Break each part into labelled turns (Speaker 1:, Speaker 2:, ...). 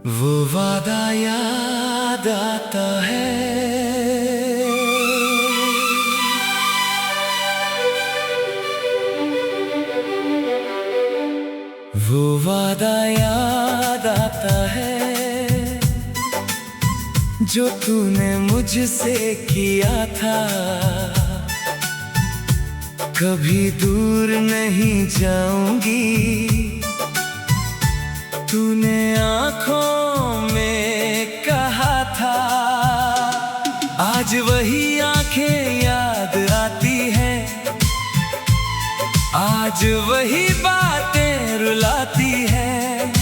Speaker 1: वो वादा याद आता है, वो वादा याद आता है जो तूने मुझसे किया था। कभी दूर नहीं जाऊंगी, तूने आँखों में कहा था। आज वही आँखें याद आती हैं, आज वही बातें रुलाती हैं।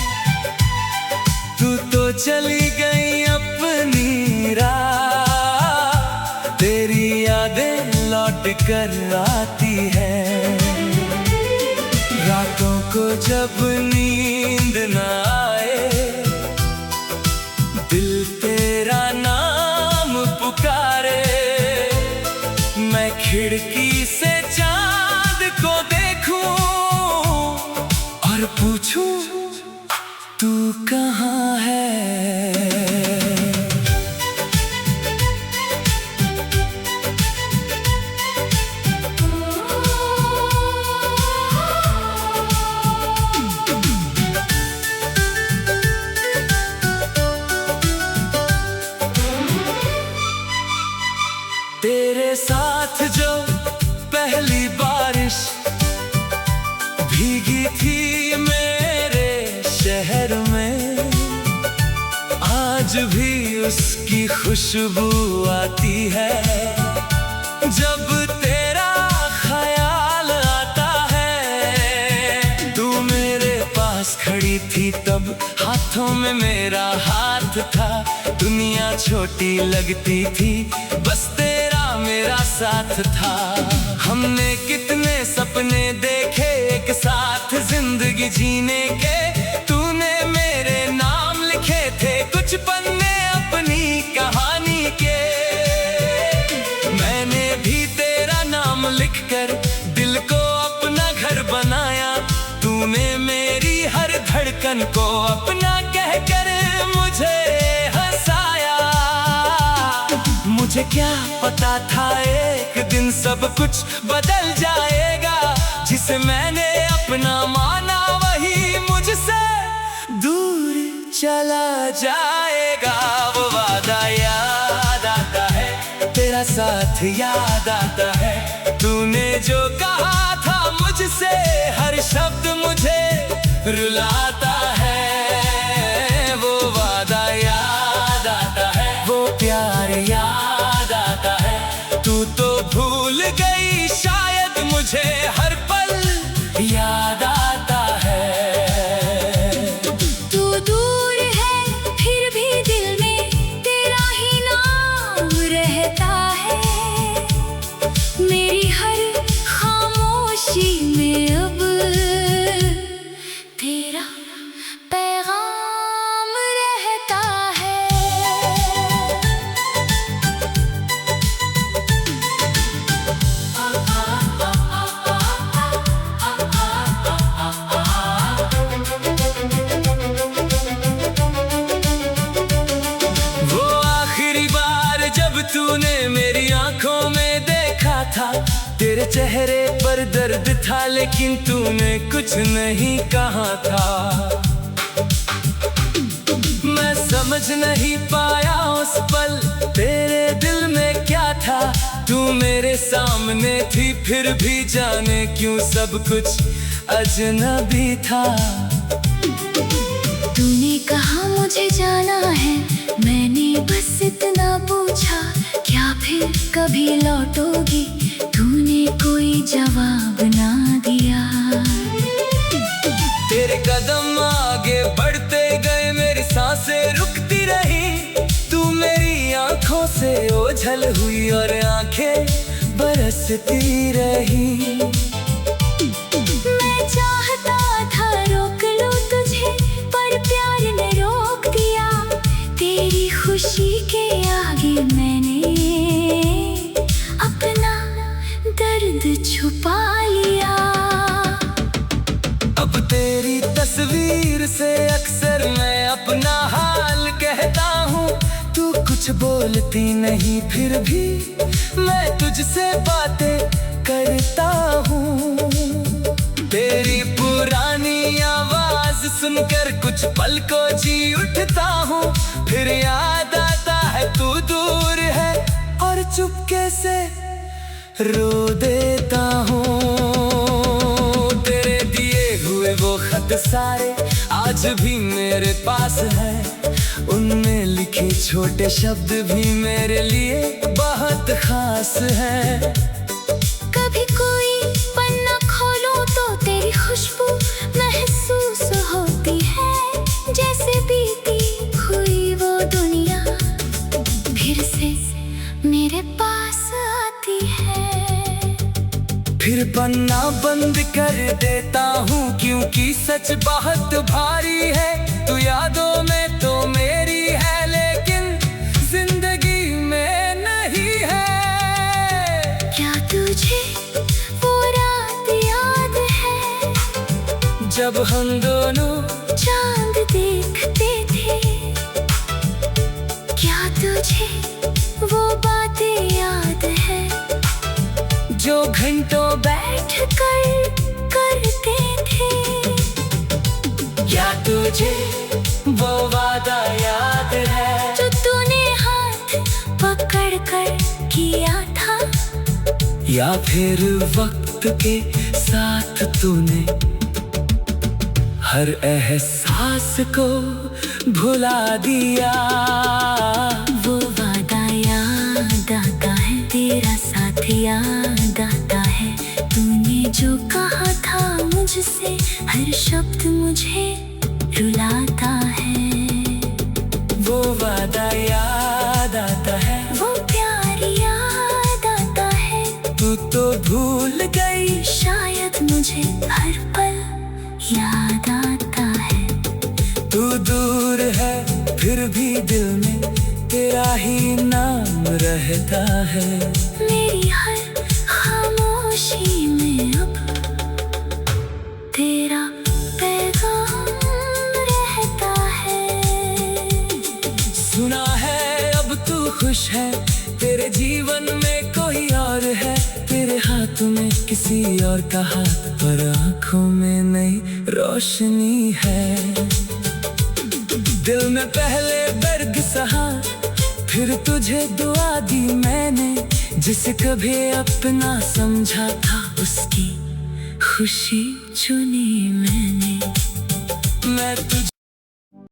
Speaker 1: तू तो चली गई अपनी राह, तेरी यादें लौट कर आती हैं। रातों को जब नींद न आए, दिल तेरा नाम पुकारे। मैं खिड़की से चांद को देखूं और पूछूं तू कहाँ है। तेरे साथ जो पहली बारिश भीगी थी मेरे शहर में, आज भी उसकी खुशबू आती है। जब तेरा ख्याल आता है, तू मेरे पास खड़ी थी तब हाथों में मेरा हाथ था। दुनिया छोटी लगती थी, बस तेरा मेरा साथ था। हमने कितने सपने देखे एक साथ जिंदगी जीने के। तूने मेरे नाम लिखे थे कुछ पन्ने अपनी कहानी के। मैंने भी तेरा नाम लिखकर दिल को अपना घर बनाया। तूने मेरी हर धड़कन को अपना कहकर मुझे हंसाया। मुझे क्या पता था एक दिन सब कुछ बदल जाएगा। जिसे मैंने अपना माना वही मुझसे दूर चला जाएगा। वो वादा याद आता है, तेरा साथ याद आता है। तूने जो कहा था मुझसे, हर शब्द मुझे रुलाता है। वो वादा याद आता है, वो प्यार याद आता है। तू तो भूल गई शायद, मुझे हर पल याद आता है।
Speaker 2: तू दूर है फिर भी दिल में तेरा ही नाम रहता है। मेरी हर खामोशी में अब तेरा पैगाम रहता है।
Speaker 1: वो आखिरी बार जब तूने मेरी आंखों में देखा था, तेरे चेहरे पर दर्द था लेकिन तूने कुछ नहीं कहा था। मैं समझ नहीं पाया उस पल तेरे दिल में क्या था। तू मेरे सामने थी फिर भी जाने क्यों सब कुछ अजनबी था।
Speaker 2: तूने कहा मुझे जाना है, मैंने बस इतना पूछा, क्या फिर कभी लौटोगी? तूने कोई जवाब ना दिया।
Speaker 1: तेरे कदम आगे बढ़ते गए, मेरी सांसें रुकती रही। तू मेरी आंखों से ओझल हुई और आंखें बरसती रही।
Speaker 2: मैं चाहता था रोक लूं तुझे, पर प्यार ने रोक दिया। तेरी खुशी के आगे मैंने अपना दर्द छुपा लिया।
Speaker 1: अब तेरी तस्वीर से अक्सर मैं अपना हाथ कुछ बोलती नहीं फिर भी मैं तुझसे बातें करता हूँ। तेरी पुरानी आवाज सुनकर कुछ पल को जी उठता हूँ। फिर याद आता है तू दूर है और चुपके से रो देता हूँ। तेरे दिए हुए वो खत सारे आज भी मेरे पास है। उनमें लिखे छोटे शब्द भी मेरे लिए बहुत खास है।
Speaker 2: कभी कोई पन्ना खोलूं तो तेरी खुशबू महसूस होती है। जैसे बीती हुई वो दुनिया फिर से मेरे पास आती है।
Speaker 1: फिर पन्ना बंद कर देता हूँ क्योंकि सच बहुत भारी है। तू यादों में तो मेरी है लेकिन जिंदगी में नहीं है।
Speaker 2: क्या तुझे वो रात याद है
Speaker 1: जब हम दोनों
Speaker 2: चांद देखते थे? क्या तुझे वो बातें याद है
Speaker 1: जो घंटों
Speaker 2: बैठ कर करते थे?
Speaker 1: क्या तुझे वो वादा याद है
Speaker 2: जो तूने हाथ पकड़ कर किया था?
Speaker 1: या फिर वक्त के साथ तूने हर एहसास को भुला दिया?
Speaker 2: वो वादा याद आता है, तेरा साथ याद आता है। तूने जो कहा था मुझसे, हर शब्द मुझे रुलाता है।
Speaker 1: वो वादा याद आता है,
Speaker 2: वो प्यार याद आता है।
Speaker 1: तू तो भूल गई
Speaker 2: शायद मुझे हर पल याद आता है।
Speaker 1: तू दूर है फिर भी दिल में तेरा ही नाम रहता है।
Speaker 2: मेरी हर खामोशी में अब तेरा पैगाम रहता है।
Speaker 1: सुना है अब तू खुश है, तेरे जीवन में कोई और है। तेरे हाथ में किसी और का हाथ, पर आंखों में नई रोशनी है। दिल में पहले दर्द सहा, फिर तुझे दुआ दी मैंने। जिसे कभी अपना समझा था, उसकी खुशी चुनी मैंने। मैं तुझे